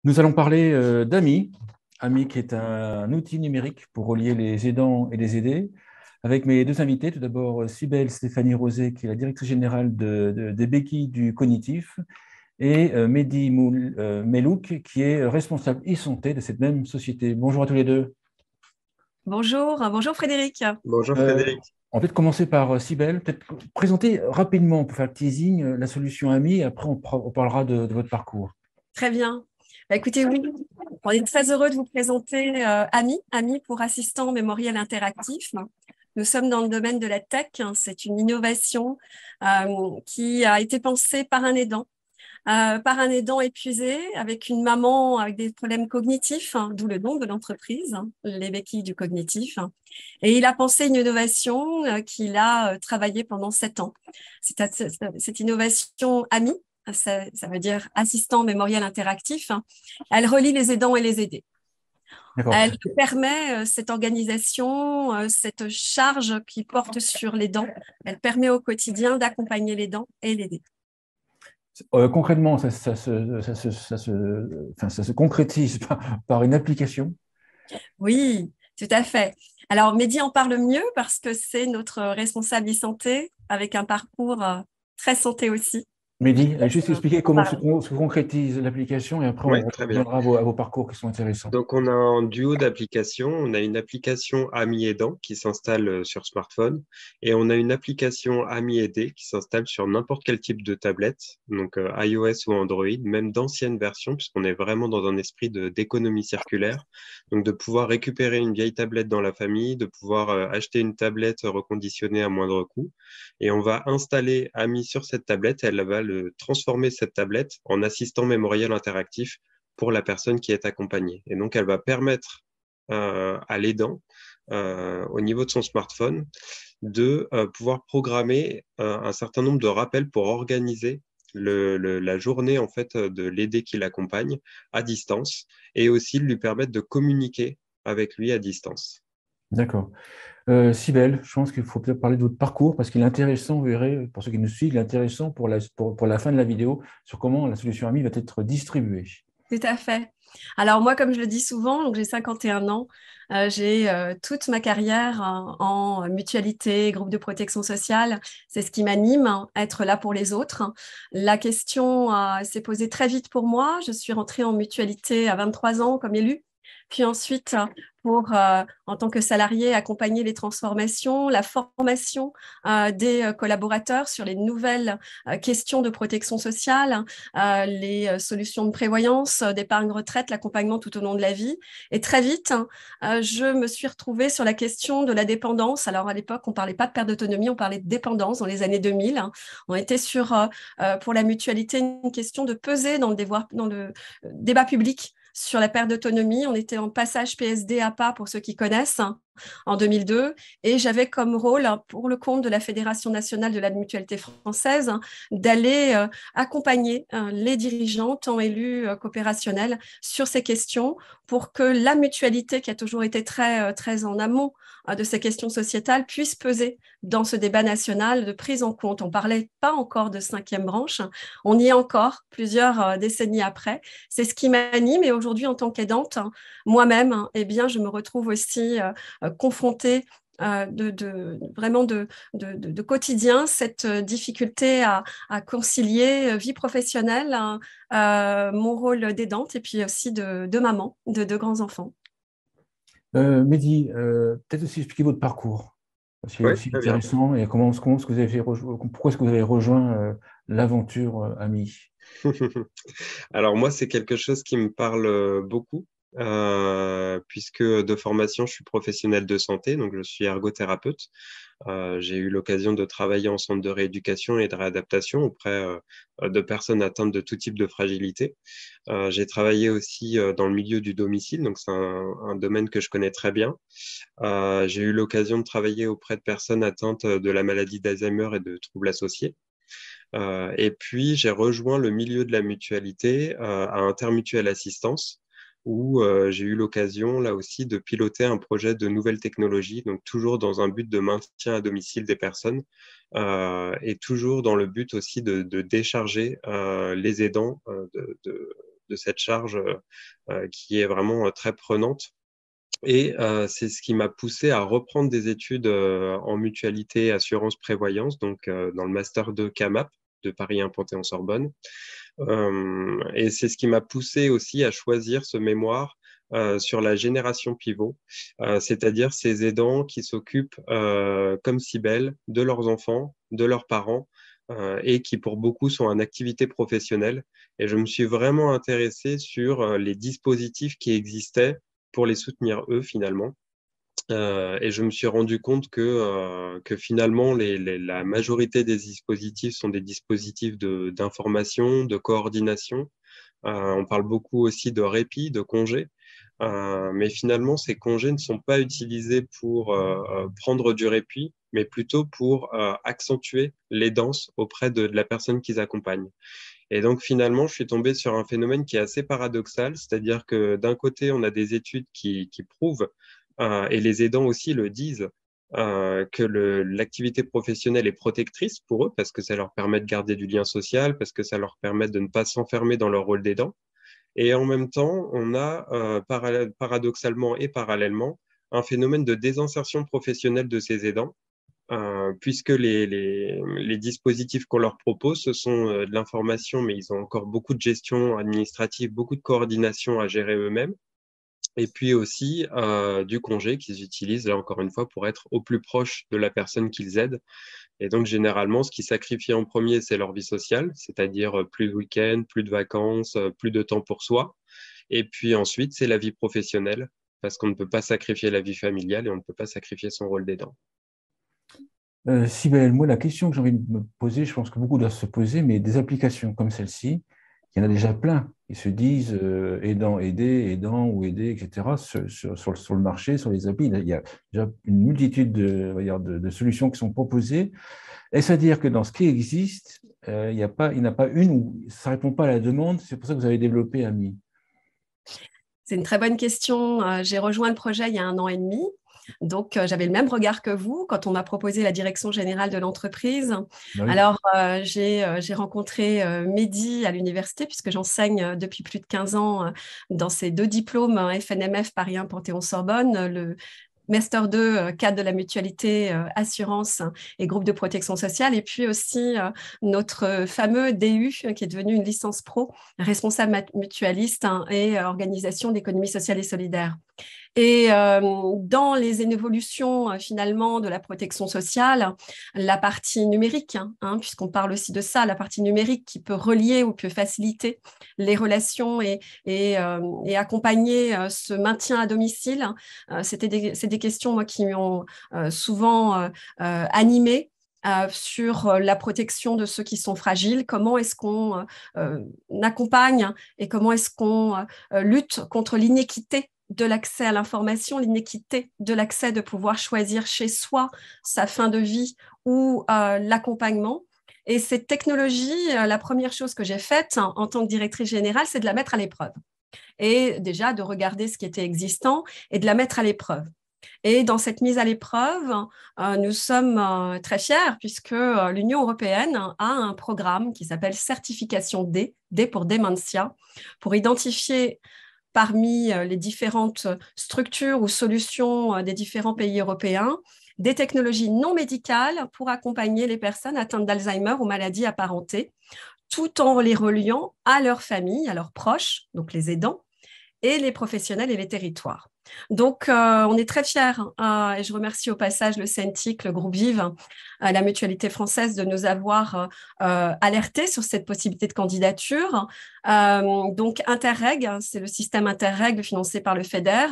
Nous allons parler d'Ami. Ami qui est un outil numérique pour relier les aidants et les aidés, avec mes deux invités. Tout d'abord, Cybèle Stéphanie Rosé, qui est la directrice générale des béquilles du cognitif, et Mehdi Melouk, qui est responsable e-santé de cette même société. Bonjour à tous les deux. Bonjour Frédéric. Bonjour Euh, Frédéric. on va peut-être commencer par Cybèle. Peut-être présenter rapidement, pour faire le teasing, la solution Ami, et après on parlera de votre parcours. Très bien. Écoutez, oui, on est très heureux de vous présenter Ami pour assistant mémoriel interactif. Nous sommes dans le domaine de la tech. C'est une innovation qui a été pensée par un aidant épuisé, avec une maman avec des problèmes cognitifs, d'où le nom de l'entreprise, les béquilles du cognitif. Et il a pensé une innovation qu'il a travaillé pendant 7 ans. Cette innovation AMI, ça veut dire assistant mémoriel interactif, elle relie les aidants et les aidés. D'accord. Elle permet cette organisation, cette charge qui porte sur l'aidant. Elle permet au quotidien d'accompagner l'aidant et l'aider. Concrètement, ça se concrétise par une application. Oui, tout à fait. Alors, Mehdi en parle mieux parce que c'est notre responsable e-santé avec un parcours très santé aussi. Mehdi, juste expliquer En comment parle. se concrétise l'application et après Oui, on très bien. reviendra à vos parcours qui sont intéressants. Donc, on a un duo d'applications. On a une application Ami Aidant qui s'installe sur smartphone et on a une application Ami Aidé qui s'installe sur n'importe quel type de tablette, donc iOS ou Android, même d'anciennes versions, puisqu'on est vraiment dans un esprit d'économie circulaire. Donc, de pouvoir récupérer une vieille tablette dans la famille, de pouvoir acheter une tablette reconditionnée à moindre coût. Et on va installer Ami sur cette tablette. Elle va transformer cette tablette en assistant mémoriel interactif pour la personne qui est accompagnée. Et donc, elle va permettre à l'aidant, au niveau de son smartphone, de pouvoir programmer un certain nombre de rappels pour organiser la journée en fait de l'aider qui l'accompagne à distance et aussi lui permettre de communiquer avec lui à distance. D'accord. Cybèle, je pense qu'il faut peut-être parler de votre parcours parce qu'il est intéressant, vous verrez, pour ceux qui nous suivent, il est intéressant pour la fin de la vidéo sur comment la solution AMI va être distribuée. Tout à fait. Alors moi, comme je le dis souvent, donc j'ai 51 ans, j'ai toute ma carrière en mutualité, groupe de protection sociale. C'est ce qui m'anime, être là pour les autres. La question s'est posée très vite pour moi. Je suis rentrée en mutualité à 23 ans comme élue. Puis ensuite, en tant que salarié, accompagner les transformations, la formation des collaborateurs sur les nouvelles questions de protection sociale, les solutions de prévoyance, d'épargne retraite, l'accompagnement tout au long de la vie. Et très vite, je me suis retrouvée sur la question de la dépendance. Alors à l'époque, on ne parlait pas de perte d'autonomie, on parlait de dépendance dans les années 2000. On était sur, pour la mutualité, une question de peser dans le débat public sur la perte d'autonomie. On était en passage PSD APA pour ceux qui connaissent en 2002 et j'avais comme rôle pour le compte de la Fédération nationale de la mutualité française d'aller accompagner les dirigeants, tant élus qu'opérationnels, sur ces questions pour que la mutualité, qui a toujours été très en amont de ces questions sociétales, puisse peser dans ce débat national de prise en compte. On ne parlait pas encore de cinquième branche, on y est encore plusieurs décennies après. C'est ce qui m'anime et aujourd'hui, en tant qu'aidante, moi-même, eh bien, je me retrouve aussi confrontée vraiment de quotidien, cette difficulté à concilier vie professionnelle, mon rôle d'aidante et puis aussi de maman de deux grands-enfants. Mehdi, peut-être aussi expliquer votre parcours, parce qu'il est Oui, aussi très bien. intéressant et comment est-ce que vous avez pourquoi est-ce que vous avez rejoint l'aventure AMI? Alors moi, c'est quelque chose qui me parle beaucoup, puisque de formation, je suis professionnel de santé, donc je suis ergothérapeute. J'ai eu l'occasion de travailler en centre de rééducation et de réadaptation auprès de personnes atteintes de tout type de fragilité. J'ai travaillé aussi dans le milieu du domicile, donc c'est un domaine que je connais très bien. J'ai eu l'occasion de travailler auprès de personnes atteintes de la maladie d'Alzheimer et de troubles associés. Et puis, j'ai rejoint le milieu de la mutualité à Intermutuelle Assistance, où j'ai eu l'occasion, là aussi, de piloter un projet de nouvelles technologies, donc toujours dans un but de maintien à domicile des personnes, et toujours dans le but aussi de décharger les aidants de cette charge qui est vraiment très prenante. Et c'est ce qui m'a poussé à reprendre des études en mutualité assurance prévoyance, donc dans le master 2 CAMAP de Paris 1 Panthéon-Sorbonne. Et c'est ce qui m'a poussé aussi à choisir ce mémoire sur la génération pivot, c'est-à-dire ces aidants qui s'occupent, comme Cybèle, de leurs enfants, de leurs parents, et qui pour beaucoup sont en activité professionnelle. Et je me suis vraiment intéressé sur les dispositifs qui existaient pour les soutenir eux finalement. Et je me suis rendu compte que finalement, la majorité des dispositifs sont des dispositifs d'information, de coordination. On parle beaucoup aussi de répit, de congés. Mais finalement, ces congés ne sont pas utilisés pour prendre du répit, mais plutôt pour accentuer l'aidance auprès de la personne qu'ils accompagnent. Et donc finalement, je suis tombé sur un phénomène qui est assez paradoxal, c'est-à-dire que d'un côté, on a des études qui prouvent, et les aidants aussi le disent, que l'activité professionnelle est protectrice pour eux parce que ça leur permet de garder du lien social, parce que ça leur permet de ne pas s'enfermer dans leur rôle d'aidant. Et en même temps, on a paradoxalement et parallèlement un phénomène de désinsertion professionnelle de ces aidants, puisque les dispositifs qu'on leur propose, ce sont de l'information, mais ils ont encore beaucoup de gestion administrative, beaucoup de coordination à gérer eux-mêmes. Et puis aussi du congé qu'ils utilisent, là encore une fois, pour être au plus proche de la personne qu'ils aident. Et donc, généralement, ce qui sacrifie en premier, c'est leur vie sociale, c'est-à-dire plus de week-ends, plus de vacances, plus de temps pour soi. Et puis ensuite, c'est la vie professionnelle, parce qu'on ne peut pas sacrifier la vie familiale et on ne peut pas sacrifier son rôle d'aidant. Cybèle, moi, la question que j'ai envie de me poser, je pense que beaucoup doivent se poser, mais des applications comme celle-ci, il y en a déjà plein. Ils se disent aidant, aider, aidant ou aider, etc. Sur le marché, sur les applis. Il y a déjà une multitude on va dire, de solutions qui sont proposées. Est-ce à dire que dans ce qui existe, il n'y en a pas une où ça ne répond pas à la demande? C'est pour ça que vous avez développé AMI. C'est une très bonne question. J'ai rejoint le projet il y a 1 an et demi. Donc, j'avais le même regard que vous quand on m'a proposé la direction générale de l'entreprise. Oui. Alors, j'ai rencontré Mehdi à l'université puisque j'enseigne depuis plus de 15 ans dans ces 2 diplômes FNMF Paris 1 Panthéon-Sorbonne, le Master 2, cadre de la mutualité, assurance et groupe de protection sociale, et puis aussi notre fameux DU qui est devenu une licence pro, responsable mutualiste et organisation d'économie sociale et solidaire. Et dans les évolutions finalement de la protection sociale, la partie numérique, puisqu'on parle aussi de ça, la partie numérique qui peut relier ou peut faciliter les relations et accompagner ce maintien à domicile, c'est des questions moi, qui m'ont souvent animée. Sur la protection de ceux qui sont fragiles, comment est-ce qu'on accompagne et comment est-ce qu'on lutte contre l'inéquité de l'accès à l'information, l'inéquité de l'accès de pouvoir choisir chez soi sa fin de vie ou l'accompagnement. Et cette technologie, la première chose que j'ai faite en tant que directrice générale, c'est de la mettre à l'épreuve. Et déjà de regarder ce qui était existant et de la mettre à l'épreuve. Et dans cette mise à l'épreuve, nous sommes très fiers puisque l'Union européenne a un programme qui s'appelle Certification D, D pour Dementia, pour identifier parmi les différentes structures ou solutions des différents pays européens, des technologies non médicales pour accompagner les personnes atteintes d'Alzheimer ou maladies apparentées, tout en les reliant à leur famille, à leurs proches, donc les aidants, et les professionnels et les territoires. Donc, on est très fiers et je remercie au passage le CENTIC, le groupe Vive, la mutualité française de nous avoir alertés sur cette possibilité de candidature. Donc, Interreg, c'est le système Interreg financé par le FEDER,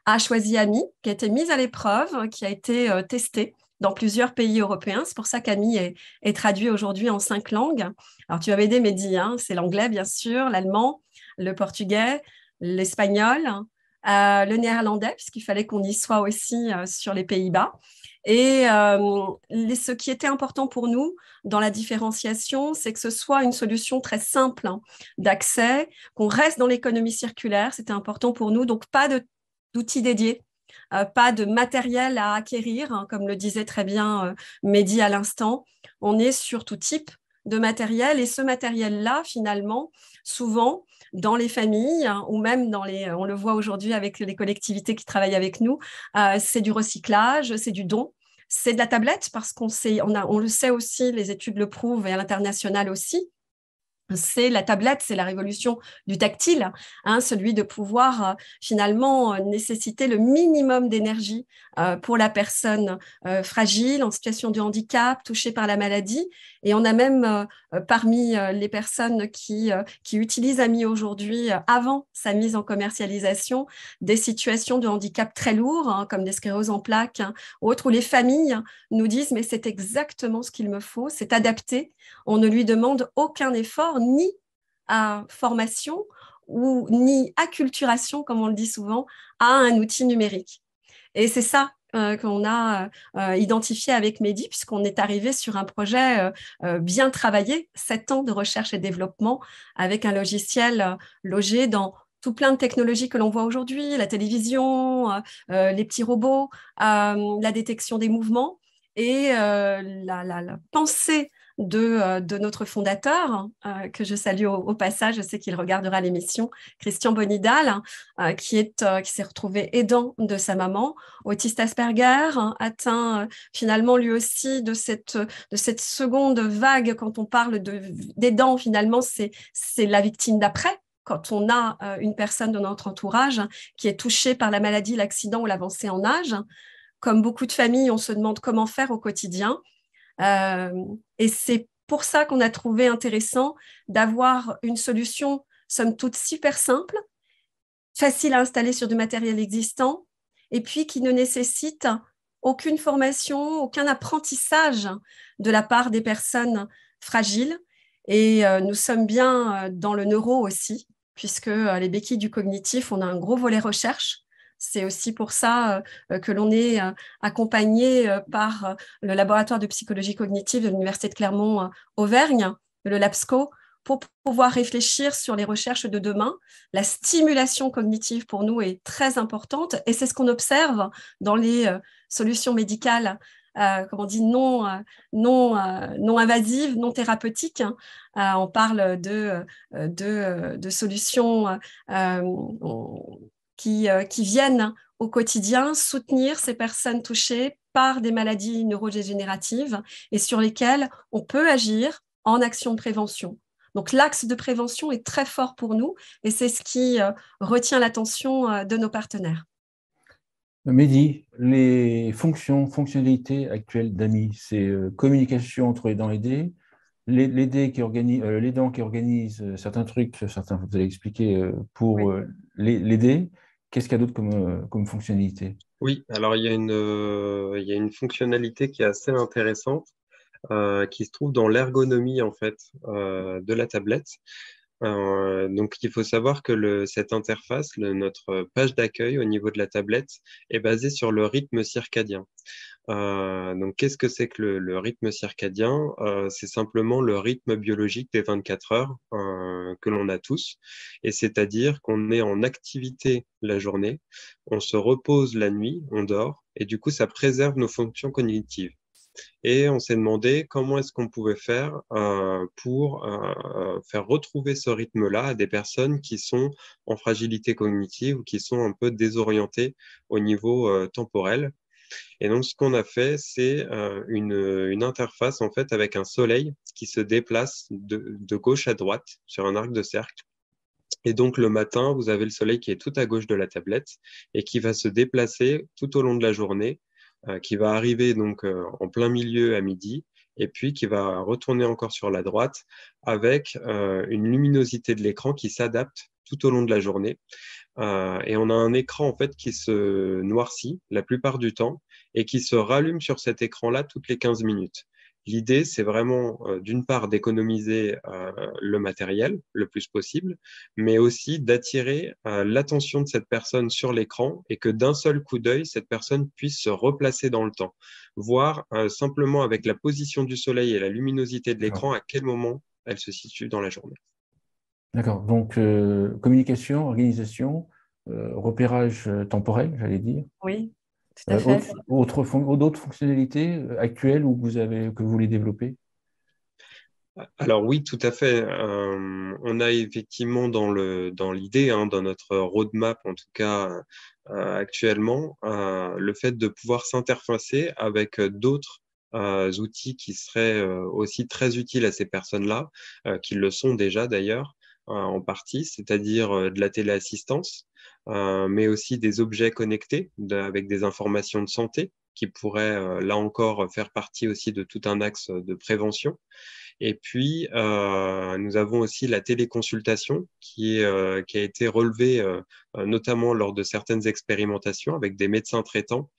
a choisi AMI, qui a été mise à l'épreuve, qui a été testé dans plusieurs pays européens. C'est pour ça qu'AMI est traduit aujourd'hui en 5 langues. Alors, tu m'avais aidé, Mehdi, c'est l'anglais, bien sûr, l'allemand, le portugais, l'espagnol, le néerlandais, puisqu'il fallait qu'on y soit aussi sur les Pays-Bas. Et ce qui était important pour nous dans la différenciation, c'est que ce soit une solution très simple d'accès, qu'on reste dans l'économie circulaire, c'était important pour nous, donc pas d'outils dédiés, pas de matériel à acquérir, comme le disait très bien Mehdi à l'instant. On est sur tout type de matériel. Et ce matériel-là, finalement, souvent, dans les familles, ou même on le voit aujourd'hui avec les collectivités qui travaillent avec nous, c'est du recyclage, c'est du don. C'est de la tablette parce on le sait aussi, les études le prouvent et à l'international aussi. C'est la tablette, c'est la révolution du tactile, celui de pouvoir finalement nécessiter le minimum d'énergie pour la personne fragile, en situation de handicap, touchée par la maladie. Et on a même parmi les personnes qui utilisent AMI aujourd'hui, avant sa mise en commercialisation, des situations de handicap très lourds, comme des scléroses en plaques, autres, où les familles nous disent « mais c'est exactement ce qu'il me faut, c'est adapté ». On ne lui demande aucun effort, ni à formation ni acculturation, comme on le dit souvent, à un outil numérique. Et c'est ça qu'on a identifié avec Mehdi, puisqu'on est arrivé sur un projet bien travaillé, 7 ans de recherche et développement, avec un logiciel logé dans tout plein de technologies que l'on voit aujourd'hui, la télévision, les petits robots, la détection des mouvements et la pensée de notre fondateur, que je salue au passage, je sais qu'il regardera l'émission, Christian Bonidal, qui s'est retrouvé aidant de sa maman, autiste Asperger, atteint finalement lui aussi de cette seconde vague. Quand on parle d'aidant, finalement, c'est la victime d'après. Quand on a une personne de notre entourage qui est touchée par la maladie, l'accident ou l'avancée en âge, comme beaucoup de familles, on se demande comment faire au quotidien. Et c'est pour ça qu'on a trouvé intéressant d'avoir une solution, somme toute, super simple, facile à installer sur du matériel existant, et puis qui ne nécessite aucune formation, aucun apprentissage de la part des personnes fragiles. Et nous sommes bien dans le neuro aussi, puisque les béquilles du cognitif, on a un gros volet recherche. C'est aussi pour ça que l'on est accompagné par le laboratoire de psychologie cognitive de l'Université de Clermont-Auvergne, le LABSCO, pour pouvoir réfléchir sur les recherches de demain. La stimulation cognitive pour nous est très importante et c'est ce qu'on observe dans les solutions médicales comme on dit, non invasives, non thérapeutiques. On parle de solutions qui viennent au quotidien soutenir ces personnes touchées par des maladies neurodégénératives et sur lesquelles on peut agir en action de prévention. Donc l'axe de prévention est très fort pour nous et c'est ce qui retient l'attention de nos partenaires. Mehdi, les fonctionnalités actuelles d'AMI, c'est communication entre aidants et aidés, l'aidant qui organise certains trucs, certains vous allez expliquer pour l'aider. Qu'est-ce qu'il y a d'autre comme fonctionnalité? Oui, alors il y a une fonctionnalité qui est assez intéressante, qui se trouve dans l'ergonomie en fait de la tablette. Donc il faut savoir que cette interface, notre page d'accueil au niveau de la tablette, est basée sur le rythme circadien. Donc qu'est-ce que c'est que le rythme circadien? C'est simplement le rythme biologique des 24 heures que l'on a tous, et c'est-à-dire qu'on est en activité la journée, on se repose la nuit, on dort, et du coup ça préserve nos fonctions cognitives. Et on s'est demandé comment est-ce qu'on pouvait faire pour faire retrouver ce rythme-là à des personnes qui sont en fragilité cognitive ou qui sont un peu désorientées au niveau temporel. Et donc, ce qu'on a fait, c'est une interface en fait avec un soleil qui se déplace de gauche à droite sur un arc de cercle. Et donc, le matin, vous avez le soleil qui est tout à gauche de la tablette et qui va se déplacer tout au long de la journée, qui va arriver donc en plein milieu à midi et puis qui va retourner encore sur la droite avec une luminosité de l'écran qui s'adapte tout au long de la journée. Et on a un écran en fait qui se noircit la plupart du temps et qui se rallume sur cet écran-là toutes les 15 minutes. L'idée, c'est vraiment d'une part d'économiser le matériel le plus possible, mais aussi d'attirer l'attention de cette personne sur l'écran et que d'un seul coup d'œil, cette personne puisse se replacer dans le temps, voir simplement avec la position du soleil et la luminosité de l'écran à quel moment elle se situe dans la journée. D'accord, donc communication, organisation, repérage temporel, j'allais dire. Oui, tout à fait. D'autres fonctionnalités actuelles que vous voulez développer? Alors oui, tout à fait. On a effectivement dans l'idée, hein, dans notre roadmap en tout cas actuellement, le fait de pouvoir s'interfacer avec d'autres outils qui seraient aussi très utiles à ces personnes-là, qui le sont déjà d'ailleurs en partie, c'est-à-dire de la téléassistance, mais aussi des objets connectés avec des informations de santé qui pourraient là encore faire partie aussi de tout un axe de prévention. Et puis, nous avons aussi la téléconsultation qui a été relevée notamment lors de certaines expérimentations avec des médecins traitants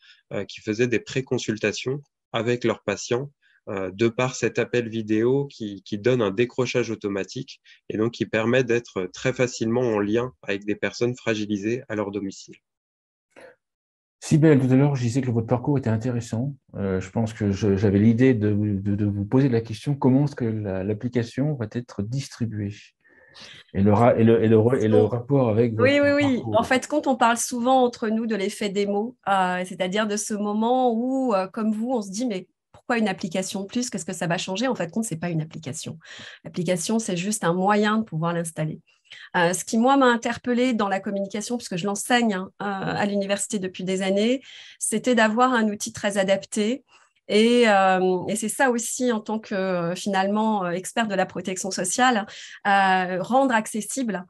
qui faisaient des préconsultations avec leurs patients de par cet appel vidéo qui donne un décrochage automatique et donc qui permet d'être très facilement en lien avec des personnes fragilisées à leur domicile. Sybelle, tout à l'heure, je disais que votre parcours était intéressant. Je pense que j'avais l'idée de vous poser la question, comment est-ce que l'application va être distribuée et le rapport avec Oui, votre oui, oui. En parcours. fait, quand on parle souvent entre nous de l'effet démo, c'est-à-dire de ce moment où, comme vous, on se dit, mais pourquoi une application de plus? Qu'est-ce que ça va changer? En fait, compte, ce n'est pas une application. L'application, c'est juste un moyen de pouvoir l'installer. Ce qui, moi, m'a interpellée dans la communication, puisque je l'enseigne à l'université depuis des années, c'était d'avoir un outil très adapté. Et c'est ça aussi, en tant que finalement expert de la protection sociale, rendre accessible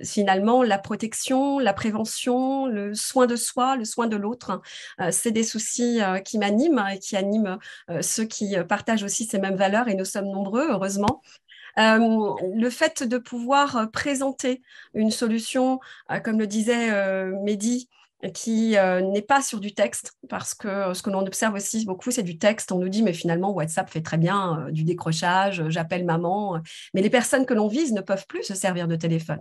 finalement la protection, la prévention, le soin de soi, le soin de l'autre. C'est des soucis qui m'animent et qui animent ceux qui partagent aussi ces mêmes valeurs, et nous sommes nombreux, heureusement. Le fait de pouvoir présenter une solution, comme le disait Mehdi, qui n'est pas sur du texte, parce que ce que l'on observe aussi beaucoup, c'est du texte. On nous dit, mais finalement, WhatsApp fait très bien du décrochage, j'appelle maman. Mais les personnes que l'on vise ne peuvent plus se servir de téléphone.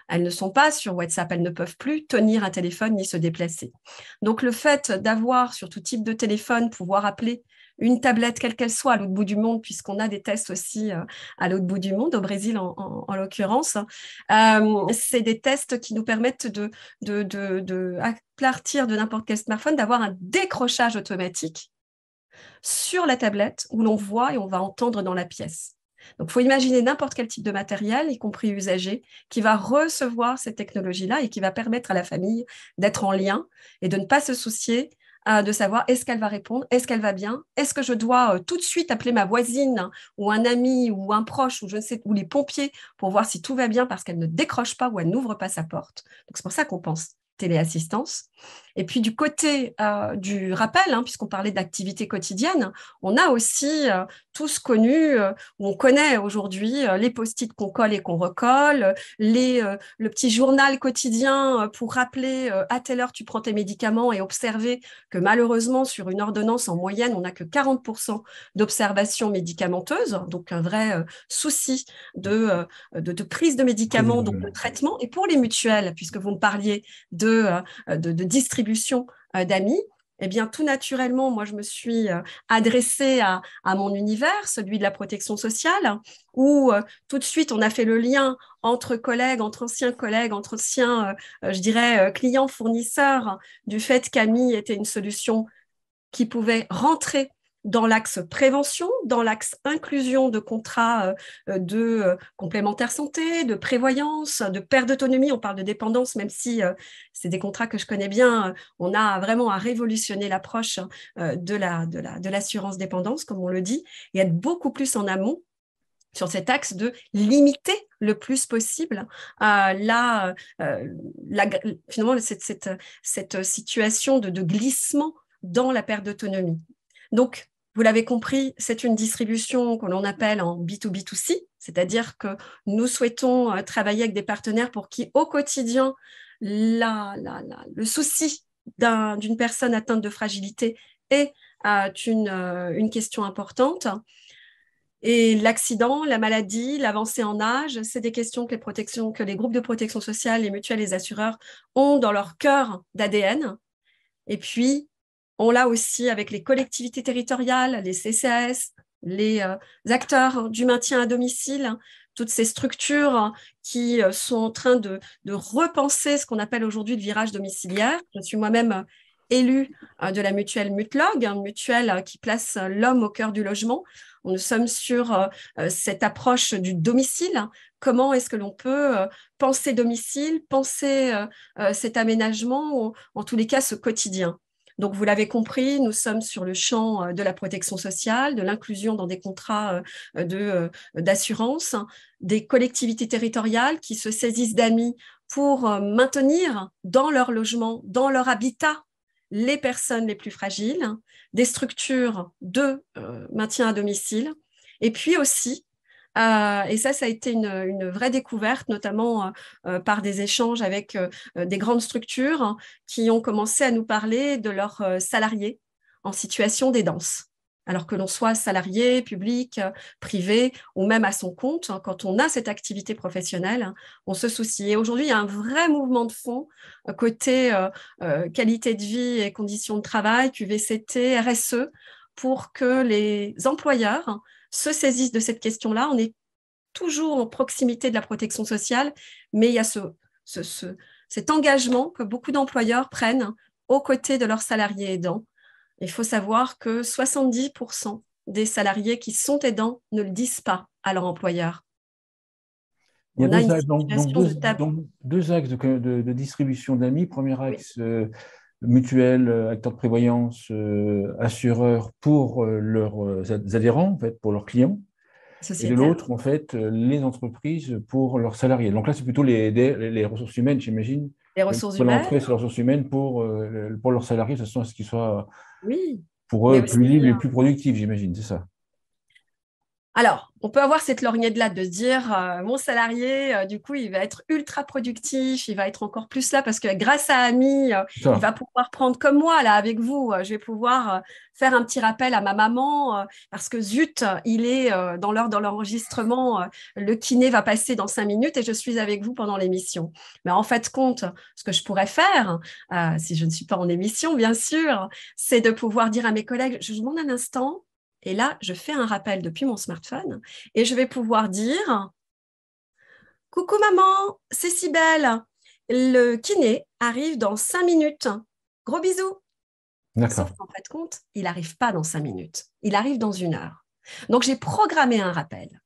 Elles ne sont pas sur WhatsApp, elles ne peuvent plus tenir un téléphone ni se déplacer. Donc, le fait d'avoir sur tout type de téléphone, pouvoir appeler une tablette, quelle qu'elle soit, à l'autre bout du monde, puisqu'on a des tests aussi à l'autre bout du monde, au Brésil en l'occurrence. C'est des tests qui nous permettent à partir de n'importe quel smartphone, d'avoir un décrochage automatique sur la tablette où l'on voit et on va entendre dans la pièce. Donc, il faut imaginer n'importe quel type de matériel, y compris usager, qui va recevoir cette technologie-là et qui va permettre à la famille d'être en lien et de ne pas se soucier de savoir est-ce qu'elle va répondre, est-ce qu'elle va bien, est-ce que je dois tout de suite appeler ma voisine ou un ami ou un proche ou je ne sais ou les pompiers pour voir si tout va bien parce qu'elle ne décroche pas ou elle n'ouvre pas sa porte. Donc c'est pour ça qu'on pense téléassistance. Et puis du côté du rappel, puisqu'on parlait d'activité quotidienne, on a aussi tous connu, où on connaît aujourd'hui les post-it qu'on colle et qu'on recolle, le petit journal quotidien pour rappeler à telle heure tu prends tes médicaments et observer que malheureusement sur une ordonnance en moyenne, on n'a que 40% d'observation médicamenteuse, donc un vrai souci de prise de médicaments, donc de traitement. Et pour les mutuelles, puisque vous me parliez de distribution d'amis, eh bien, tout naturellement, moi, je me suis adressée à mon univers, celui de la protection sociale, où tout de suite, on a fait le lien entre collègues, entre anciens, je dirais, clients, fournisseurs, du fait qu'Ami était une solution qui pouvait rentrer dans l'axe prévention, dans l'axe inclusion de contrats de complémentaire santé, de prévoyance, de perte d'autonomie. On parle de dépendance, même si c'est des contrats que je connais bien. On a vraiment à révolutionner l'approche de l'assurance dépendance, comme on le dit, et être beaucoup plus en amont sur cet axe de limiter le plus possible finalement cette situation de glissement dans la perte d'autonomie. Donc, vous l'avez compris, c'est une distribution que l'on appelle en B2B2C, c'est-à-dire que nous souhaitons travailler avec des partenaires pour qui, au quotidien, le souci d'une personne atteinte de fragilité est une question importante. Et l'accident, la maladie, l'avancée en âge, c'est des questions que les groupes de protection sociale, les mutuelles, les assureurs ont dans leur cœur d'ADN. Et puis, on l'a aussi avec les collectivités territoriales, les CCAS, les acteurs du maintien à domicile, toutes ces structures qui sont en train de repenser ce qu'on appelle aujourd'hui le virage domiciliaire. Je suis moi-même élus de la mutuelle Mutlog, une mutuelle qui place l'homme au cœur du logement. Nous sommes sur cette approche du domicile. Comment est-ce que l'on peut penser domicile, penser cet aménagement, ou en tous les cas ce quotidien. Donc, vous l'avez compris, nous sommes sur le champ de la protection sociale, de l'inclusion dans des contrats d'assurance, des collectivités territoriales qui se saisissent d'AMI pour maintenir dans leur logement, dans leur habitat, les personnes les plus fragiles, des structures de maintien à domicile, et puis aussi, et ça a été une vraie découverte, notamment par des échanges avec des grandes structures qui ont commencé à nous parler de leurs salariés en situation d'aidance. Alors que l'on soit salarié, public, privé ou même à son compte, quand on a cette activité professionnelle, on se soucie. Et aujourd'hui, il y a un vrai mouvement de fond côté qualité de vie et conditions de travail, QVCT, RSE, pour que les employeurs se saisissent de cette question-là. On est toujours en proximité de la protection sociale, mais il y a cet engagement que beaucoup d'employeurs prennent aux côtés de leurs salariés aidants. Il faut savoir que 70% des salariés qui sont aidants ne le disent pas à leur employeur. Il y a deux axes de distribution d'AMI. Premier axe, mutuelle, acteurs de prévoyance, assureurs pour leurs adhérents, en fait, pour leurs clients. Et de l'autre, en fait, les entreprises pour leurs salariés. Donc là, c'est plutôt les ressources humaines, j'imagine. Les ressources humaines. L'entrée sur les ressources humaines pour leurs salariés, de façon à ce qu'ils soient pour mais eux plus libres et plus productifs, j'imagine, c'est ça. Alors, on peut avoir cette lorgnette-là de se dire mon salarié, du coup, il va être ultra productif, il va être encore plus là parce que grâce à Ami, il va pouvoir prendre comme moi, là, avec vous, je vais pouvoir faire un petit rappel à ma maman parce que zut, il est dans l'heure de l'enregistrement, le kiné va passer dans 5 minutes et je suis avec vous pendant l'émission. Mais en fait, ce que je pourrais faire, si je ne suis pas en émission, bien sûr, c'est de pouvoir dire à mes collègues, je vous demande un instant. Et là, je fais un rappel depuis mon smartphone et je vais pouvoir dire « Coucou maman, c'est Cybèle. Le kiné arrive dans 5 minutes. Gros bisous. » Sauf qu'en fait, il n'arrive pas dans 5 minutes. Il arrive dans 1 heure. Donc, j'ai programmé un rappel.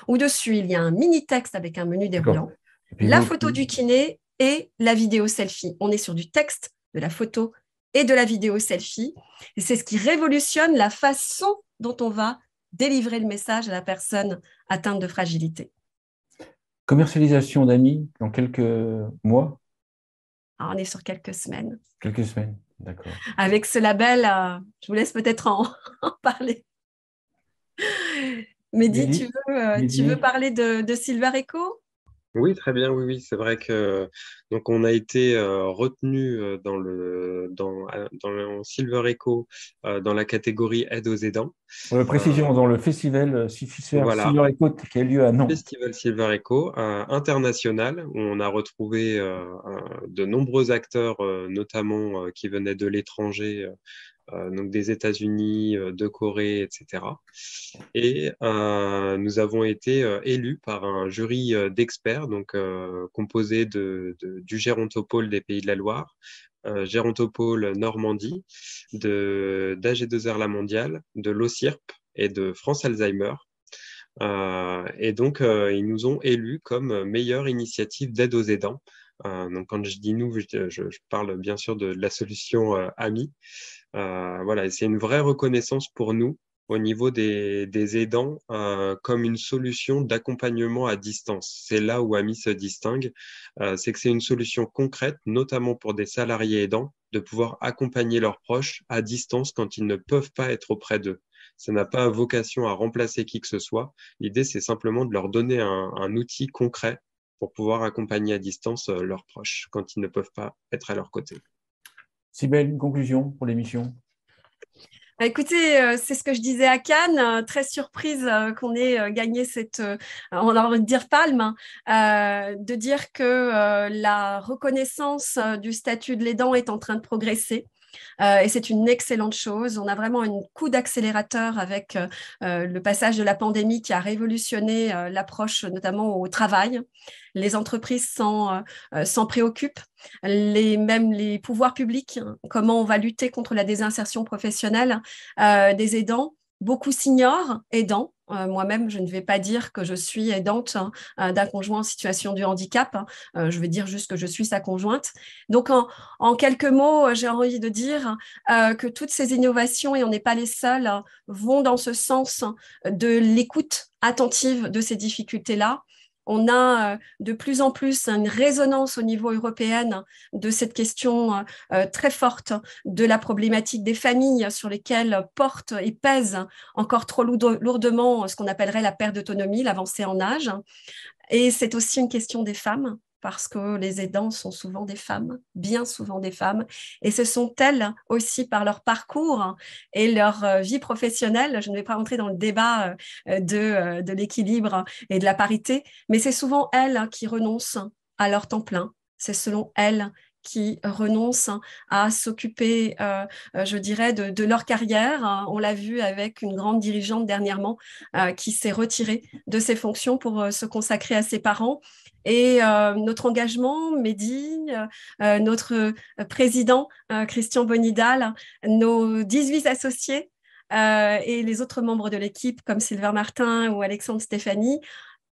Au-dessus, il y a un mini texte avec un menu déroulant, la photo du kiné et la vidéo selfie. On est sur du texte, de la photo et de la vidéo selfie. Et c'est ce qui révolutionne la façon dont on va délivrer le message à la personne atteinte de fragilité. Commercialisation d'AMI dans quelques mois? Alors, on est sur quelques semaines. Quelques semaines, d'accord. Avec ce label, je vous laisse peut-être en parler. Mehdi, tu veux parler de Silver Echo? Oui, très bien, oui. C'est vrai que donc on a été retenu dans le Silver Echo dans la catégorie aide aux aidants. Précision, dans le festival Silver Echo qui a lieu à Nantes. Festival Silver Echo international où on a retrouvé de nombreux acteurs, notamment qui venaient de l'étranger. Donc des États-Unis, de Corée, etc. Et nous avons été élus par un jury d'experts, donc composé du Gérontopôle des Pays de la Loire, Gérontopôle Normandie, d'AG2R La Mondiale, de l'OCIRP et de France Alzheimer. Et donc, ils nous ont élus comme meilleure initiative d'aide aux aidants. Donc, quand je dis nous, je parle bien sûr de la solution AMI. Voilà, c'est une vraie reconnaissance pour nous au niveau des aidants comme une solution d'accompagnement à distance. C'est là où AMI se distingue, c'est que c'est une solution concrète, notamment pour des salariés aidants, de pouvoir accompagner leurs proches à distance quand ils ne peuvent pas être auprès d'eux. Ça n'a pas vocation à remplacer qui que ce soit. L'idée, c'est simplement de leur donner un outil concret pour pouvoir accompagner à distance leurs proches quand ils ne peuvent pas être à leur côté. Cybèle, une conclusion pour l'émission? Écoutez, c'est ce que je disais à Cannes, très surprise qu'on ait gagné on a envie de dire palme, de dire que la reconnaissance du statut de l'aidant est en train de progresser. Et c'est une excellente chose. On a vraiment un coup d'accélérateur avec le passage de la pandémie qui a révolutionné l'approche notamment au travail. Les entreprises s'en préoccupent, même les pouvoirs publics, comment on va lutter contre la désinsertion professionnelle des aidants. Beaucoup s'ignorent, aidants. Moi-même, je ne vais pas dire que je suis aidante d'un conjoint en situation de handicap. Je vais dire juste que je suis sa conjointe. Donc, en quelques mots, j'ai envie de dire que toutes ces innovations, et on n'est pas les seuls, vont dans ce sens de l'écoute attentive de ces difficultés-là. On a de plus en plus une résonance au niveau européen de cette question très forte de la problématique des familles sur lesquelles porte et pèse encore trop lourdement ce qu'on appellerait la perte d'autonomie, l'avancée en âge. Et c'est aussi une question des femmes, parce que les aidants sont souvent des femmes, bien souvent des femmes, et ce sont elles aussi par leur parcours et leur vie professionnelle, je ne vais pas rentrer dans le débat de l'équilibre et de la parité, mais c'est souvent elles qui renoncent à leur temps plein, c'est selon elles qui renoncent à s'occuper, je dirais, de leur carrière. On l'a vu avec une grande dirigeante dernièrement qui s'est retirée de ses fonctions pour se consacrer à ses parents. Et notre engagement, Mehdi, notre président, Christian Bonidal, nos 18 associés et les autres membres de l'équipe comme Sylvain Martin ou Alexandre Stéphanie,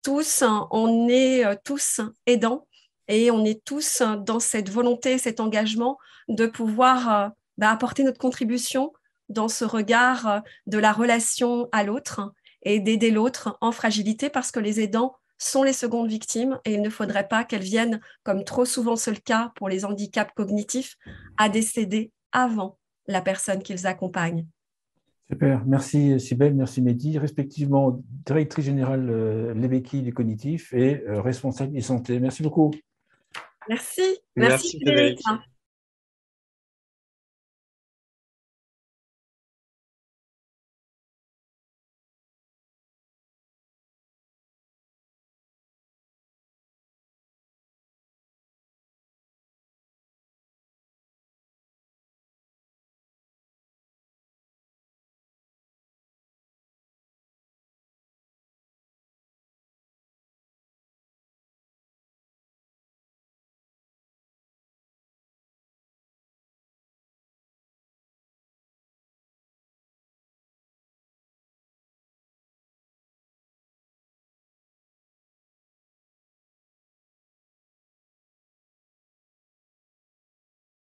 tous, on est tous aidants. Et on est tous dans cette volonté, cet engagement de pouvoir apporter notre contribution dans ce regard de la relation à l'autre et d'aider l'autre en fragilité, parce que les aidants sont les secondes victimes et il ne faudrait pas qu'elles viennent, comme trop souvent c'est le cas pour les handicaps cognitifs, à décéder avant la personne qu'ils accompagnent. Super, merci Cybèle, merci Mehdi, respectivement directrice générale les béquilles du cognitif et responsable e-santé. Merci beaucoup. Merci. Merci Frédéric.